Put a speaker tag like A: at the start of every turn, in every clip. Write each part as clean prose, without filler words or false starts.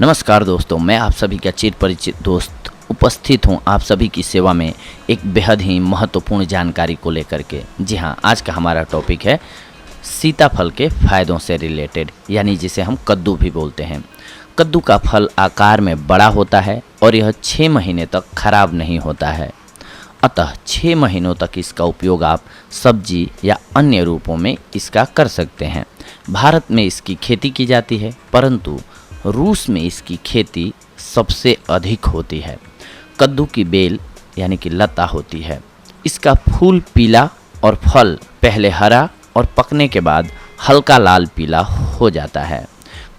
A: नमस्कार दोस्तों, मैं आप सभी का चिर परिचित दोस्त उपस्थित हूं आप सभी की सेवा में एक बेहद ही महत्वपूर्ण जानकारी को लेकर के। जी हां, आज का हमारा टॉपिक है सीताफल के फायदों से रिलेटेड, यानी जिसे हम कद्दू भी बोलते हैं। कद्दू का फल आकार में बड़ा होता है और यह 6 महीने तक खराब नहीं होता है। अतः 6 महीनों तक इसका उपयोग आप सब्जी या अन्य रूपों में इसका कर सकते हैं। भारत में इसकी खेती की जाती है, परंतु रूस में इसकी खेती सबसे अधिक होती है। कद्दू की बेल यानी कि लता होती है। इसका फूल पीला और फल पहले हरा और पकने के बाद हल्का लाल पीला हो जाता है।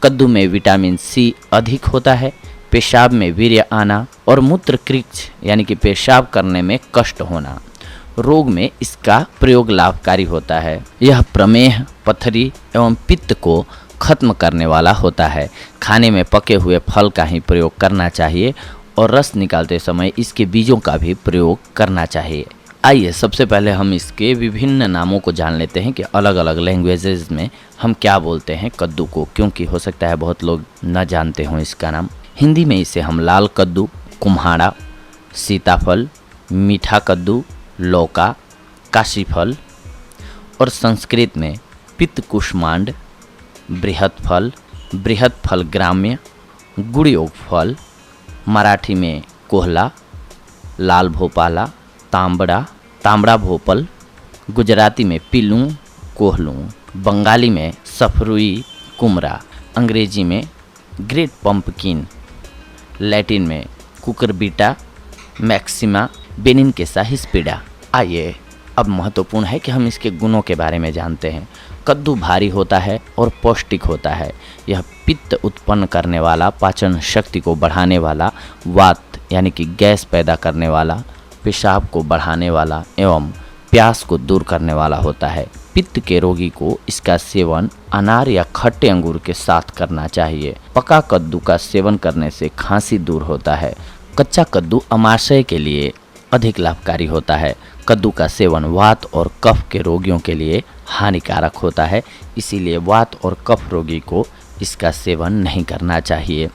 A: कद्दू में विटामिन सी अधिक होता है। पेशाब में वीर्य आना और मूत्रकृच्छ यानी कि पेशाब करने में कष्ट होना रोग में इसका प्रयोग लाभकारी होता है। यह प्रमेह, पथरी एवं पित्त को खत्म करने वाला होता है। खाने में पके हुए फल का ही प्रयोग करना चाहिए और रस निकालते समय इसके बीजों का भी प्रयोग करना चाहिए। आइए सबसे पहले हम इसके विभिन्न नामों को जान लेते हैं कि अलग अलग लैंग्वेजेस में हम क्या बोलते हैं कद्दू को, क्योंकि हो सकता है बहुत लोग न जानते हों इसका नाम। हिंदी में इसे हम लाल कद्दू, कुम्हाड़ा, सीताफल, मीठा कद्दू, लौका, काशीफल और संस्कृत में पित्तकुष्मांड, बृहद फल ग्राम्य, गुड़योग फल, मराठी में कोहला, लाल भोपाला, तांबड़ा भोपल, गुजराती में पिल्लू, कोहलू, बंगाली में सफरुई कुमरा, अंग्रेजी में ग्रेट पंपकिन, लैटिन में कुकुरबिटा मैक्सिमा, बेनिन के हिस्पिडा। आइए अब महत्वपूर्ण है कि हम इसके गुणों के बारे में जानते हैं। कद्दू भारी होता है और पौष्टिक होता है। यह पित्त उत्पन्न करने वाला, पाचन शक्ति को बढ़ाने वाला, वात यानी कि गैस पैदा करने वाला, पेशाब को बढ़ाने वाला एवं प्यास को दूर करने वाला होता है। पित्त के रोगी को इसका सेवन अनार या खट्टे अंगूर के साथ करना चाहिए। पका कद्दू का सेवन करने से खांसी दूर होता है। कच्चा कद्दू अमाशय के लिए अधिक लाभकारी होता है। कद्दू का सेवन वात और कफ के रोगियों के लिए हानिकारक होता है, इसीलिए वात और कफ रोगी को इसका सेवन नहीं करना चाहिए।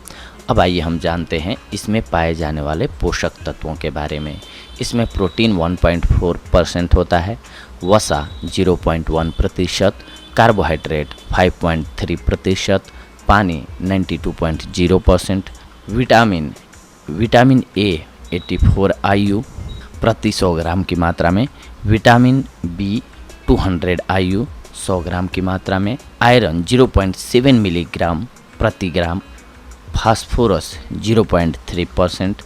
A: अब आइए हम जानते हैं इसमें पाए जाने वाले पोषक तत्वों के बारे में। इसमें प्रोटीन 1.4% होता है, वसा 0.1%, कार्बोहाइड्रेट 5.3%, पानी 92.0%, विटामिन ए 84 IU प्रति 100 ग्राम की मात्रा में, विटामिन बी 200 IU 100 ग्राम की मात्रा में, आयरन 0.7 मिलीग्राम प्रति ग्राम, फास्फोरस 0.3%,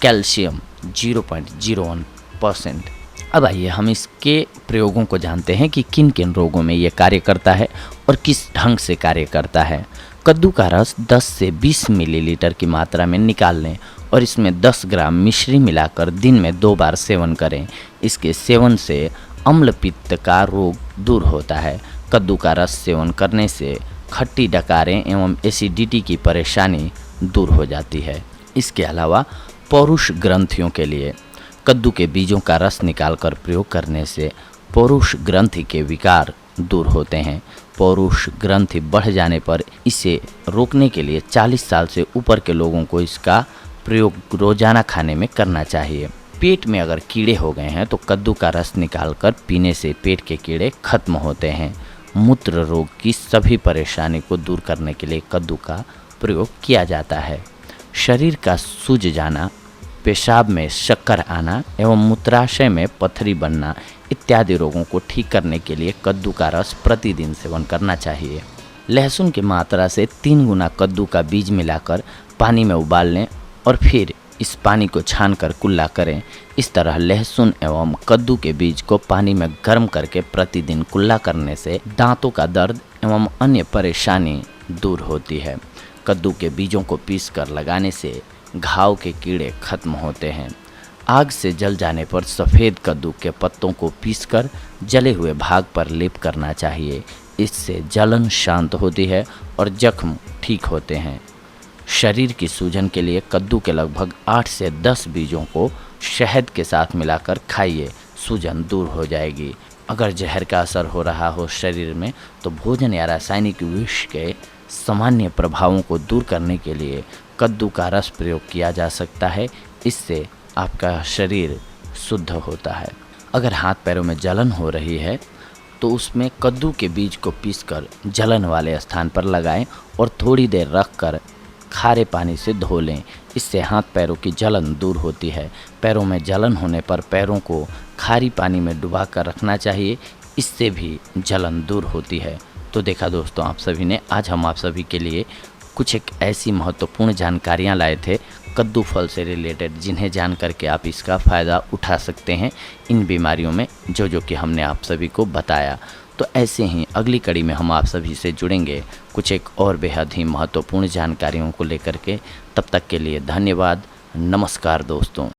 A: कैल्शियम 0.01%। अब आइए हम इसके प्रयोगों को जानते हैं कि किन किन रोगों में ये कार्य करता है और किस ढंग से कार्य करता है। कद्दू का रस 10 से 20 मिलीलीटर की मात्रा में निकाल लें और इसमें 10 ग्राम मिश्री मिलाकर दिन में 2 बार सेवन करें। इसके सेवन से अम्ल पित्त का रोग दूर होता है। कद्दू का रस सेवन करने से खट्टी डकारें एवं एसिडिटी की परेशानी दूर हो जाती है। इसके अलावा पौरुष ग्रंथियों के लिए कद्दू के बीजों का रस निकालकर प्रयोग करने से पौरुष ग्रंथि के विकार दूर होते हैं। पौरुष ग्रंथि बढ़ जाने पर इसे रोकने के लिए 40 साल से ऊपर के लोगों को इसका प्रयोग रोजाना खाने में करना चाहिए। पेट में अगर कीड़े हो गए हैं तो कद्दू का रस निकालकर पीने से पेट के कीड़े खत्म होते हैं। मूत्र रोग की सभी परेशानी को दूर करने के लिए कद्दू का प्रयोग किया जाता है। शरीर का सूज जाना, पेशाब में शक्कर आना एवं मूत्राशय में पथरी बनना इत्यादि रोगों को ठीक करने के लिए कद्दू का रस प्रतिदिन सेवन करना चाहिए। लहसुन की मात्रा से 3 गुना कद्दू का बीज मिलाकर पानी में उबाल लें और फिर इस पानी को छानकर कुल्ला करें। इस तरह लहसुन एवं कद्दू के बीज को पानी में गर्म करके प्रतिदिन कुल्ला करने से दांतों का दर्द एवं अन्य परेशानी दूर होती है। कद्दू के बीजों को पीसकर लगाने से घाव के कीड़े खत्म होते हैं। आग से जल जाने पर सफ़ेद कद्दू के पत्तों को पीसकर जले हुए भाग पर लेप करना चाहिए। इससे जलन शांत होती है और जख्म ठीक होते हैं। शरीर की सूजन के लिए कद्दू के लगभग 8 से 10 बीजों को शहद के साथ मिलाकर खाइए, सूजन दूर हो जाएगी। अगर जहर का असर हो रहा हो शरीर में तो भोजन या रासायनिक विष के सामान्य प्रभावों को दूर करने के लिए कद्दू का रस प्रयोग किया जा सकता है। इससे आपका शरीर शुद्ध होता है। अगर हाथ पैरों में जलन हो रही है तो उसमें कद्दू के बीज को पीसकर जलन वाले स्थान पर लगाएं और थोड़ी देर रखकर खारे पानी से धो लें। इससे हाथ पैरों की जलन दूर होती है। पैरों में जलन होने पर पैरों को खारी पानी में डुबा कर रखना चाहिए, इससे भी जलन दूर होती है। तो देखा दोस्तों, आप सभी ने, आज हम आप सभी के लिए कुछ एक ऐसी महत्वपूर्ण जानकारियाँ लाए थे कद्दू फल से रिलेटेड, जिन्हें जान करके आप इसका फ़ायदा उठा सकते हैं इन बीमारियों में, जो कि हमने आप सभी को बताया। तो ऐसे ही अगली कड़ी में हम आप सभी से जुड़ेंगे कुछ एक और बेहद ही महत्वपूर्ण जानकारियों को लेकर के। तब तक के लिए धन्यवाद। नमस्कार दोस्तों।